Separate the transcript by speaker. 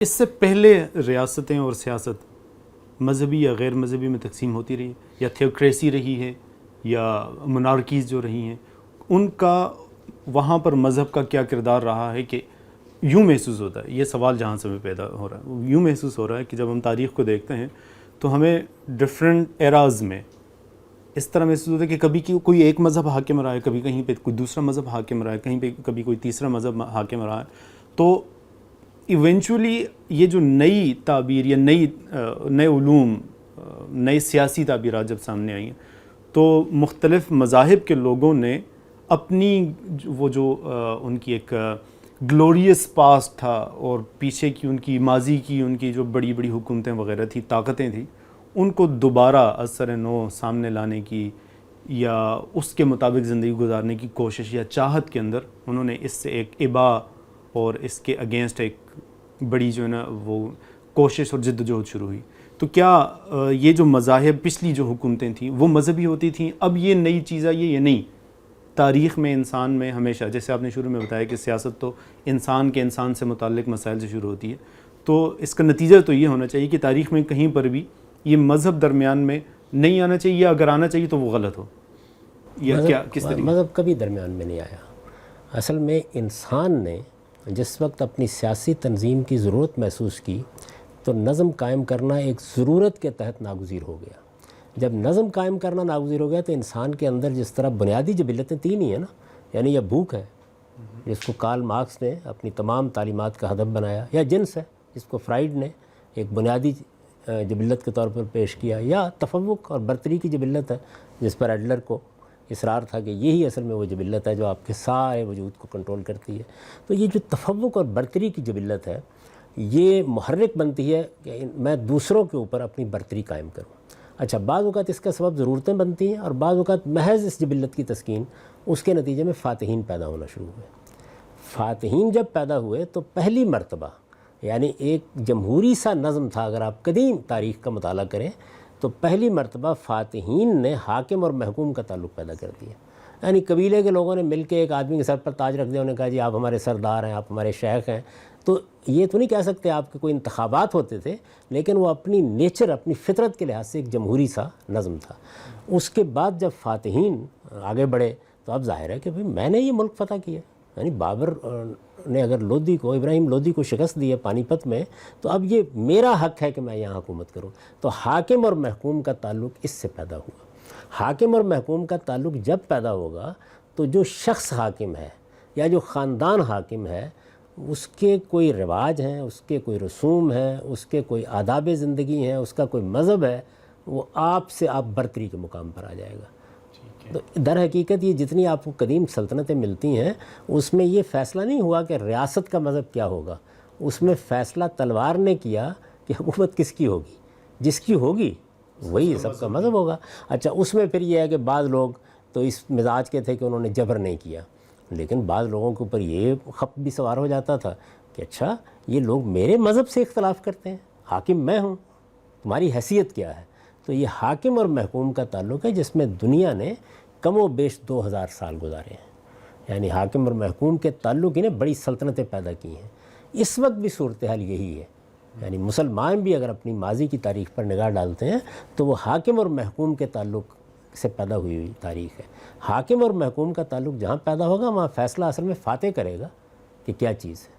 Speaker 1: اس سے پہلے ریاستیں اور سیاست مذہبی یا غیر مذہبی میں تقسیم ہوتی رہی یا تھیوکریسی رہی ہے یا منارکیز جو رہی ہیں، ان کا وہاں پر مذہب کا کیا کردار رہا ہے؟ کہ یوں محسوس ہوتا ہے، یہ سوال جہاں سے ہمیں پیدا ہو رہا ہے، یوں محسوس ہو رہا ہے کہ جب ہم تاریخ کو دیکھتے ہیں تو ہمیں ڈفرینٹ ایراز میں اس طرح محسوس ہوتا ہے کہ کبھی کوئی ایک مذہب حاکم رہا ہے، کبھی کہیں پہ کوئی دوسرا مذہب حاکم رہا ہے، کہیں پہ کبھی کوئی تیسرا مذہب حاکم رہا ہے. تو ایونچولی یہ جو نئی تعبیر یا نئے علوم، نئے سیاسی تعبیرات جب سامنے آئی ہیں تو مختلف مذاہب کے لوگوں نے اپنی وہ جو ان کی ایک گلوریس پاسٹ تھا اور پیچھے کی ان کی ماضی کی ان کی جو بڑی بڑی حکومتیں وغیرہ تھی، طاقتیں تھیں، ان کو دوبارہ از سر نو سامنے لانے کی یا اس کے مطابق زندگی گزارنے کی کوشش یا چاہت کے اندر انہوں نے اس سے ایک ابا اور اس کے اگینسٹ ایک بڑی جو ہے نا وہ کوشش اور جد و جہد شروع ہوئی. تو کیا یہ جو مذاہب پچھلی جو حکومتیں تھیں وہ مذہبی ہوتی تھیں؟ اب یہ نئی چیز ہے یہ نہیں. تاریخ میں انسان میں ہمیشہ، جیسے آپ نے شروع میں بتایا کہ سیاست تو انسان کے انسان سے متعلق مسائل سے شروع ہوتی ہے، تو اس کا نتیجہ تو یہ ہونا چاہیے کہ تاریخ میں کہیں پر بھی یہ مذہب درمیان میں نہیں آنا چاہیے، یا اگر آنا چاہیے تو وہ غلط ہو، یا کیا کس طریقے؟
Speaker 2: مذہب کبھی درمیان میں نہیں آیا. اصل میں انسان نے جس وقت اپنی سیاسی تنظیم کی ضرورت محسوس کی تو نظم قائم کرنا ایک ضرورت کے تحت ناگزیر ہو گیا. جب نظم قائم کرنا ناگزیر ہو گیا تو انسان کے اندر جس طرح بنیادی جبلتیں تین ہی ہیں نا، یعنی یہ بھوک ہے جس کو کارل مارکس نے اپنی تمام تعلیمات کا ہدف بنایا، یا جنس ہے جس کو فرائیڈ نے ایک بنیادی جبلت کے طور پر پیش کیا، یا تفوق اور برتری کی جبلت ہے جس پر ایڈلر کو اصرار تھا کہ یہی اصل میں وہ جبلت ہے جو آپ کے سارے وجود کو کنٹرول کرتی ہے. تو یہ جو تفوق اور برتری کی جبلت ہے یہ محرک بنتی ہے کہ میں دوسروں کے اوپر اپنی برتری قائم کروں. اچھا، بعض اوقات اس کا سبب ضرورتیں بنتی ہیں اور بعض اوقات محض اس جبلت کی تسکین، اس کے نتیجے میں فاتحین پیدا ہونا شروع ہوئے. فاتحین جب پیدا ہوئے تو پہلی مرتبہ، یعنی ایک جمہوری سا نظم تھا، اگر آپ قدیم تاریخ کا مطالعہ کریں تو پہلی مرتبہ فاتحین نے حاکم اور محکوم کا تعلق پیدا کر دیا. یعنی قبیلے کے لوگوں نے مل کے ایک آدمی کے سر پر تاج رکھ دیا، انہوں نے کہا جی آپ ہمارے سردار ہیں، آپ ہمارے شیخ ہیں. تو یہ تو نہیں کہہ سکتے آپ کے کوئی انتخابات ہوتے تھے، لیکن وہ اپنی نیچر، اپنی فطرت کے لحاظ سے ایک جمہوری سا نظم تھا. اس کے بعد جب فاتحین آگے بڑھے تو اب ظاہر ہے کہ میں نے یہ ملک فتح کیا. یعنی بابر نے اگر لودھی کو، ابراہیم لودھی کو شکست دی ہے پانی پت میں، تو اب یہ میرا حق ہے کہ میں یہاں حکومت کروں. تو حاکم اور محکوم کا تعلق اس سے پیدا ہوا. حاکم اور محکوم کا تعلق جب پیدا ہوگا تو جو شخص حاکم ہے یا جو خاندان حاکم ہے اس کے کوئی رواج ہیں، اس کے کوئی رسوم ہیں، اس کے کوئی آداب زندگی ہیں، اس کا کوئی مذہب ہے، وہ آپ سے آپ برتری کے مقام پر آ جائے گا. تو در حقیقت یہ جتنی آپ کو قدیم سلطنتیں ملتی ہیں اس میں یہ فیصلہ نہیں ہوا کہ ریاست کا مذہب کیا ہوگا، اس میں فیصلہ تلوار نے کیا کہ حکومت کس کی ہوگی، جس کی ہوگی وہی سب کا مذہب ہوگا. اچھا، اس میں پھر یہ ہے کہ بعض لوگ تو اس مزاج کے تھے کہ انہوں نے جبر نہیں کیا، لیکن بعض لوگوں کے اوپر یہ خپ بھی سوار ہو جاتا تھا کہ اچھا یہ لوگ میرے مذہب سے اختلاف کرتے ہیں، حاکم میں ہوں، تمہاری حیثیت کیا ہے. تو یہ حاکم اور محکوم کا تعلق ہے جس میں دنیا نے کم و بیش 2000 سال گزارے ہیں. یعنی حاکم اور محکوم کے تعلق ہی نے بڑی سلطنتیں پیدا کی ہیں. اس وقت بھی صورتحال یہی ہے. یعنی مسلمان بھی اگر اپنی ماضی کی تاریخ پر نگاہ ڈالتے ہیں تو وہ حاکم اور محکوم کے تعلق سے پیدا ہوئی تاریخ ہے. حاکم اور محکوم کا تعلق جہاں پیدا ہوگا وہاں فیصلہ اصل میں فاتح کرے گا کہ کیا چیز ہے.